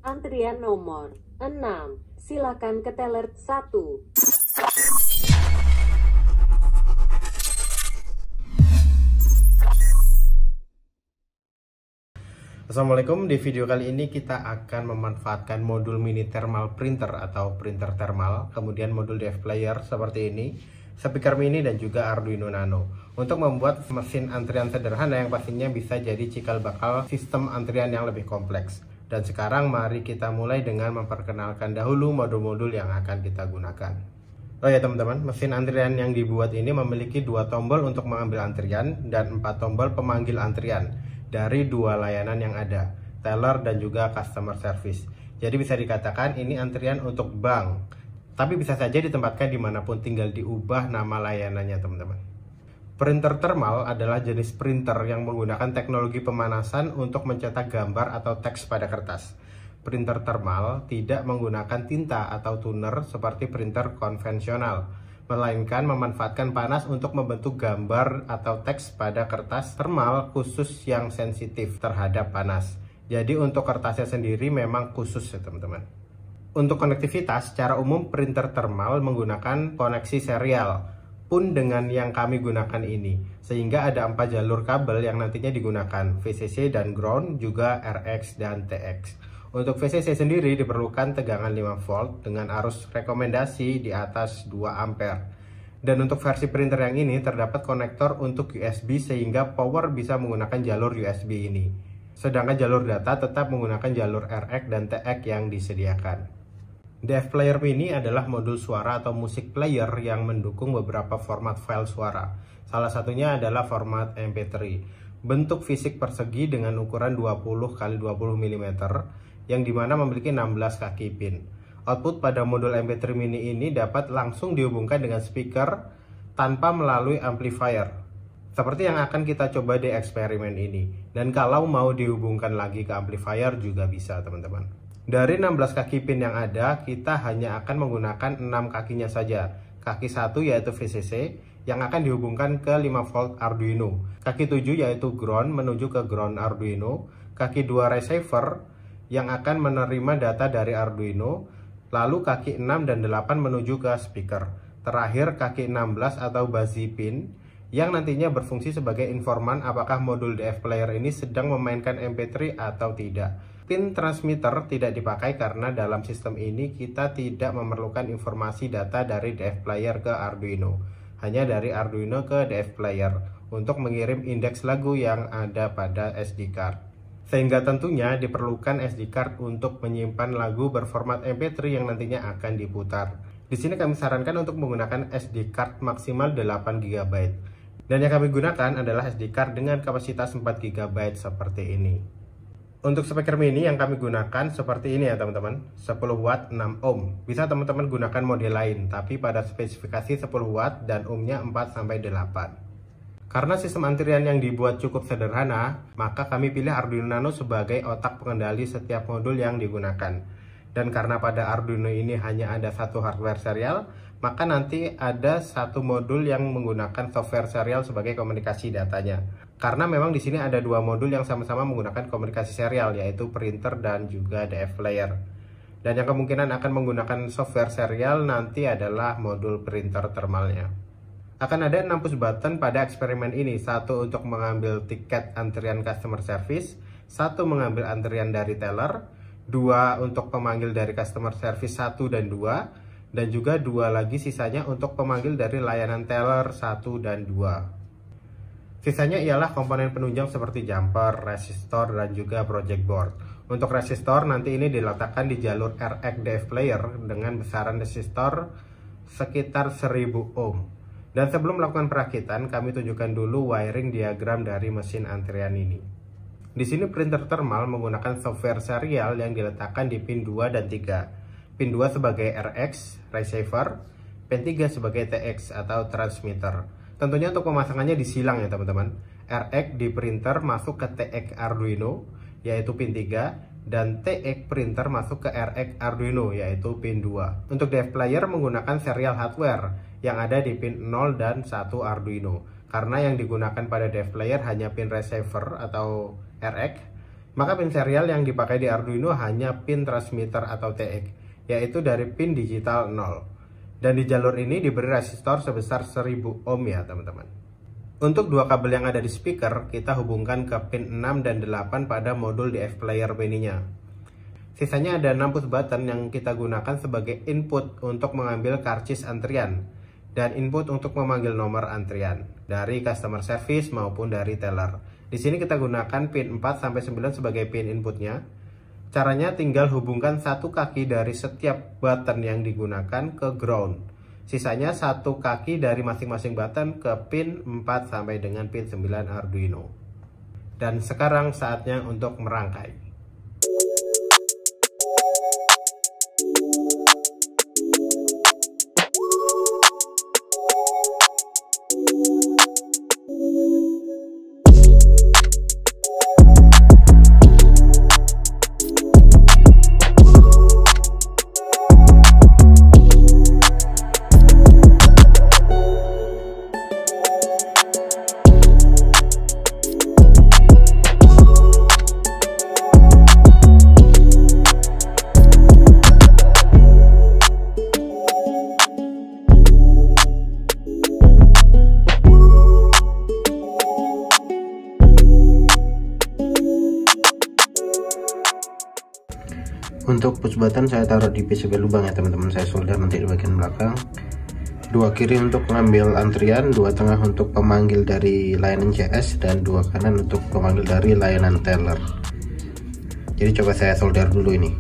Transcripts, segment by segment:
Antrian nomor 6. Silakan ke teller 1. Assalamualaikum, di video kali ini kita akan memanfaatkan modul mini thermal printer atau printer thermal, kemudian modul DF player seperti ini, speaker mini dan juga Arduino Nano untuk membuat mesin antrian sederhana yang pastinya bisa jadi cikal bakal sistem antrian yang lebih kompleks. Dan sekarang mari kita mulai dengan memperkenalkan dahulu modul-modul yang akan kita gunakan. Oh ya teman-teman, mesin antrian yang dibuat ini memiliki 2 tombol untuk mengambil antrian dan 4 tombol pemanggil antrian dari 2 layanan yang ada, teller dan juga customer service. Jadi bisa dikatakan ini antrian untuk bank, tapi bisa saja ditempatkan dimanapun, tinggal diubah nama layanannya teman-teman. Printer thermal adalah jenis printer yang menggunakan teknologi pemanasan untuk mencetak gambar atau teks pada kertas. Printer thermal tidak menggunakan tinta atau toner seperti printer konvensional, melainkan memanfaatkan panas untuk membentuk gambar atau teks pada kertas thermal khusus yang sensitif terhadap panas. Jadi untuk kertasnya sendiri memang khusus ya teman-teman. Untuk konektivitas, secara umum printer thermal menggunakan koneksi serial, pun dengan yang kami gunakan ini, sehingga ada 4 jalur kabel yang nantinya digunakan, VCC dan ground, juga RX dan TX. Untuk VCC sendiri diperlukan tegangan 5 volt dengan arus rekomendasi di atas 2 ampere. Dan untuk versi printer yang ini terdapat konektor untuk USB sehingga power bisa menggunakan jalur USB ini. Sedangkan jalur data tetap menggunakan jalur RX dan TX yang disediakan. DF Player Mini adalah modul suara atau music player yang mendukung beberapa format file suara. Salah satunya adalah format MP3. Bentuk fisik persegi dengan ukuran 20 x 20 mm yang dimana memiliki 16 kaki pin. Output pada modul MP3 mini ini dapat langsung dihubungkan dengan speaker tanpa melalui amplifier, seperti yang akan kita coba di eksperimen ini. Dan kalau mau dihubungkan lagi ke amplifier juga bisa teman-teman. Dari 16 kaki pin yang ada, kita hanya akan menggunakan 6 kakinya saja. Kaki 1 yaitu VCC yang akan dihubungkan ke 5 volt Arduino. Kaki 7 yaitu ground menuju ke ground Arduino. Kaki 2 receiver yang akan menerima data dari Arduino. Lalu kaki 6 dan 8 menuju ke speaker. Terakhir kaki 16 atau buzzy pin yang nantinya berfungsi sebagai informan apakah modul DF player ini sedang memainkan MP3 atau tidak. Pin transmitter tidak dipakai karena dalam sistem ini kita tidak memerlukan informasi data dari DF player ke Arduino, hanya dari Arduino ke DF player untuk mengirim indeks lagu yang ada pada SD card. Sehingga tentunya diperlukan SD card untuk menyimpan lagu berformat MP3 yang nantinya akan diputar. Di sini kami sarankan untuk menggunakan SD card maksimal 8 GB. Dan yang kami gunakan adalah SD card dengan kapasitas 4 GB seperti ini. Untuk speaker mini yang kami gunakan seperti ini ya teman-teman, 10 watt 6 ohm. Bisa teman-teman gunakan model lain, tapi pada spesifikasi 10 watt dan ohmnya 4-8. Karena sistem antrian yang dibuat cukup sederhana, maka kami pilih Arduino Nano sebagai otak pengendali setiap modul yang digunakan. Dan karena pada Arduino ini hanya ada satu hardware serial, maka nanti ada satu modul yang menggunakan software serial sebagai komunikasi datanya. Karena memang di sini ada 2 modul yang sama-sama menggunakan komunikasi serial, yaitu printer dan juga DF player. Dan yang kemungkinan akan menggunakan software serial nanti adalah modul printer thermalnya. Akan ada 6 push button pada eksperimen ini, 1 untuk mengambil tiket antrian customer service, 1 mengambil antrian dari teller, 2 untuk pemanggil dari customer service 1 dan 2, dan juga 2 lagi sisanya untuk pemanggil dari layanan teller 1 dan 2. Sisanya ialah komponen penunjang seperti jumper, resistor, dan juga project board. Untuk resistor nanti ini diletakkan di jalur RX DF player dengan besaran resistor sekitar 1000 ohm. Dan sebelum melakukan perakitan, kami tunjukkan dulu wiring diagram dari mesin antrian ini. Di sini printer thermal menggunakan software serial yang diletakkan di pin 2 dan 3. Pin 2 sebagai RX, receiver, pin 3 sebagai TX atau transmitter. Tentunya untuk pemasangannya disilang ya teman-teman. RX di printer masuk ke TX Arduino yaitu pin 3 dan TX printer masuk ke RX Arduino yaitu pin 2. Untuk DF player menggunakan serial hardware yang ada di pin 0 dan 1 Arduino. Karena yang digunakan pada DF player hanya pin receiver atau RX Maka pin serial yang dipakai di Arduino hanya pin transmitter atau TX, yaitu dari pin digital 0. Dan di jalur ini diberi resistor sebesar 1000 ohm ya teman-teman. Untuk dua kabel yang ada di speaker, kita hubungkan ke pin 6 dan 8 pada modul DF player mininya. Sisanya ada 6 push button yang kita gunakan sebagai input untuk mengambil karcis antrian dan input untuk memanggil nomor antrian dari customer service maupun dari teller. Di sini kita gunakan pin 4 sampai 9 sebagai pin inputnya. Caranya tinggal hubungkan satu kaki dari setiap button yang digunakan ke ground. Sisanya satu kaki dari masing-masing button ke pin 4 sampai dengan pin 9 Arduino. Dan sekarang saatnya untuk merangkai. Untuk push button saya taruh di PCB lubang ya teman-teman, saya solder nanti di bagian belakang. Dua kiri untuk mengambil antrian, dua tengah untuk pemanggil dari layanan CS, dan dua kanan untuk pemanggil dari layanan teller. Jadi coba saya solder dulu ini.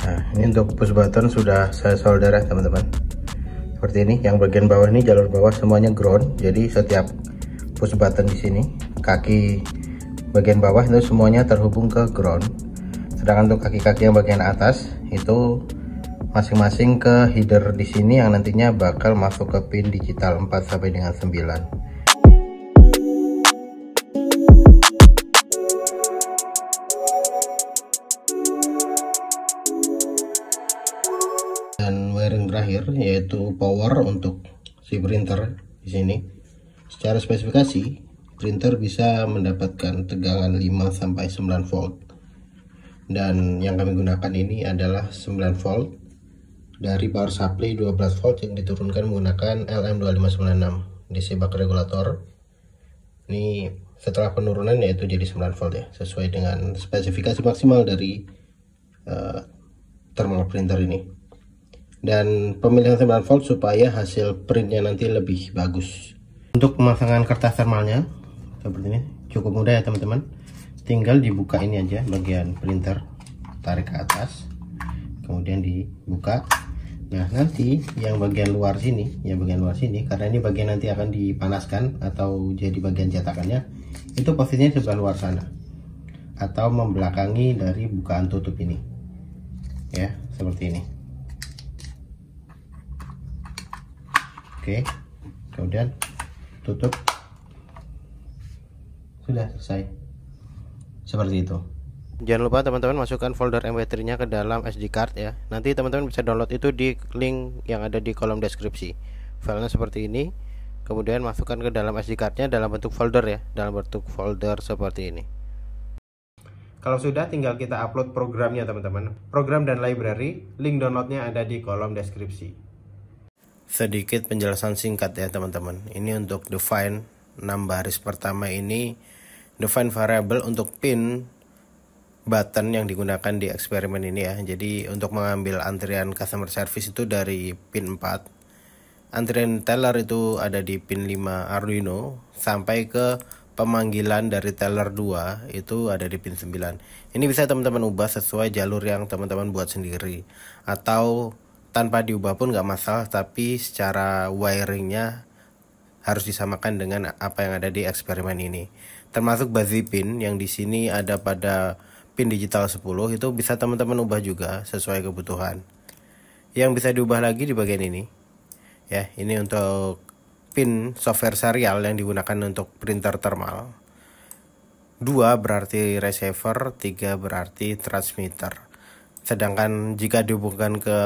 Nah, ini untuk push button sudah saya solder ya teman-teman. Seperti ini, yang bagian bawah ini jalur bawah semuanya ground. Jadi setiap push button di sini, kaki bagian bawah itu semuanya terhubung ke ground. Sedangkan untuk kaki-kaki yang bagian atas itu masing-masing ke header di sini yang nantinya bakal masuk ke pin digital 4 sampai dengan 9. Dan wiring terakhir yaitu power untuk si printer di sini. Secara spesifikasi, printer bisa mendapatkan tegangan 5 sampai 9 volt. Dan yang kami gunakan ini adalah 9 volt dari power supply 12 volt yang diturunkan menggunakan LM2596 DC buck regulator. Ini setelah penurunan yaitu jadi 9 volt ya, sesuai dengan spesifikasi maksimal dari thermal printer ini. Dan pemilihan 9 volt supaya hasil printnya nanti lebih bagus. Untuk pemasangan kertas thermalnya seperti ini cukup mudah ya teman-teman. Tinggal dibuka ini aja bagian printer, tarik ke atas, kemudian dibuka. Nah, nanti yang bagian luar sini, karena ini bagian nanti akan dipanaskan atau jadi bagian cetakannya, itu posisinya sebelah luar sana atau membelakangi dari bukaan tutup ini. Ya, seperti ini. Oke, kemudian tutup. Sudah selesai. Seperti itu. Jangan lupa teman-teman masukkan folder MP3 nya ke dalam SD card ya. Nanti teman-teman bisa download itu di link yang ada di kolom deskripsi. Filenya seperti ini. Kemudian masukkan ke dalam SD card nya dalam bentuk folder ya, dalam bentuk folder seperti ini. Kalau sudah, tinggal kita upload programnya teman-teman. Program dan library, link downloadnya ada di kolom deskripsi. Sedikit penjelasan singkat ya teman-teman. Ini untuk define 6 baris pertama ini. Define variable untuk pin button yang digunakan di eksperimen ini ya. Jadi untuk mengambil antrian customer service itu dari pin 4, antrian teller itu ada di pin 5 Arduino, sampai ke pemanggilan dari teller 2 itu ada di pin 9. Ini bisa teman-teman ubah sesuai jalur yang teman-teman buat sendiri, atau tanpa diubah pun nggak masalah, tapi secara wiringnya harus disamakan dengan apa yang ada di eksperimen ini. Termasuk buzzy pin yang di sini ada pada pin digital 10 itu bisa teman-teman ubah juga sesuai kebutuhan. Yang bisa diubah lagi di bagian ini. Ya, ini untuk pin software serial yang digunakan untuk printer thermal. 2 berarti receiver, 3 berarti transmitter. Sedangkan jika dihubungkan ke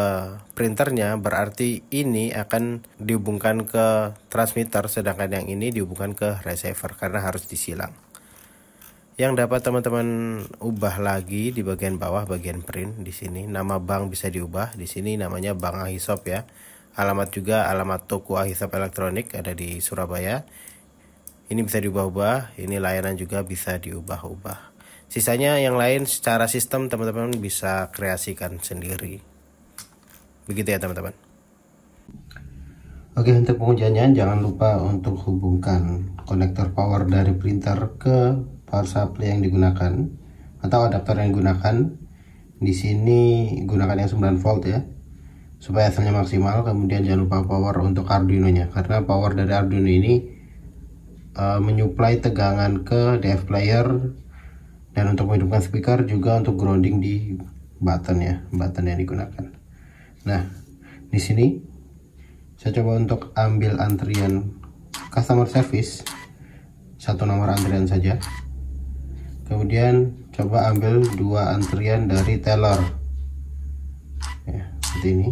printernya, berarti ini akan dihubungkan ke transmitter, sedangkan yang ini dihubungkan ke receiver karena harus disilang. Yang dapat teman-teman ubah lagi di bagian bawah, bagian print di sini nama bank bisa diubah. Di sini namanya Bank Ahisop ya. Alamat juga alamat toko Ahisop Elektronik ada di Surabaya. Ini bisa diubah-ubah. Ini layanan juga bisa diubah-ubah. Sisanya yang lain secara sistem teman-teman bisa kreasikan sendiri. Begitu ya teman-teman. Oke, untuk pengujiannya jangan lupa untuk hubungkan konektor power dari printer ke power supply yang digunakan atau adaptor yang digunakan. Di sini gunakan yang 9 volt ya, supaya hasilnya maksimal. Kemudian jangan lupa power untuk Arduino-nya, karena power dari Arduino ini menyuplai tegangan ke DF player, dan untuk menghidupkan speaker juga untuk grounding di button ya, button yang digunakan. Nah, di sini saya coba untuk ambil antrian customer service, satu nomor antrian saja. Kemudian coba ambil 2 antrian dari teller ya, seperti ini.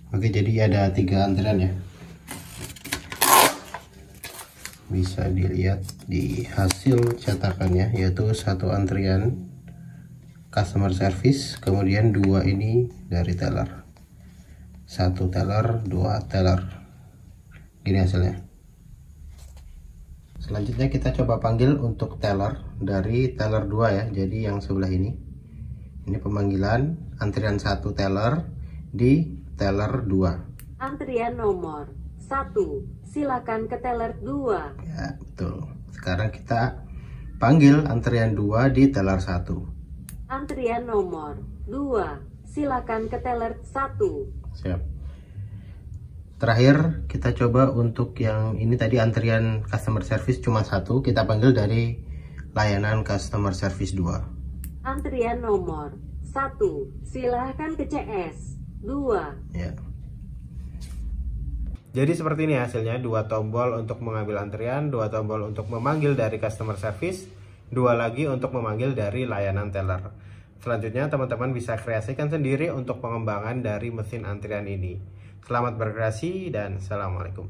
Oke, jadi ada 3 antrian ya, bisa dilihat di hasil cetakannya, yaitu 1 antrian customer service, kemudian 2 ini dari teller, 1 teller, 2 teller. Gini hasilnya. Selanjutnya kita coba panggil untuk teller dari teller 2 ya, jadi yang sebelah ini. Ini pemanggilan antrian 1 teller di teller 2. Antrian nomor 1, silakan ke teller 2. Ya, betul. Sekarang kita panggil antrian 2 di teller 1. Antrian nomor 2, silakan ke teller 1. Siap. Terakhir kita coba untuk yang ini tadi antrian customer service cuma 1, kita panggil dari layanan customer service 2. Antrian nomor 1, silahkan ke CS 2. Ya. Jadi seperti ini hasilnya, 2 tombol untuk mengambil antrian, 2 tombol untuk memanggil dari customer service, 2 lagi untuk memanggil dari layanan teller. Selanjutnya teman-teman bisa kreasikan sendiri untuk pengembangan dari mesin antrian ini. Selamat berkreasi dan assalamualaikum.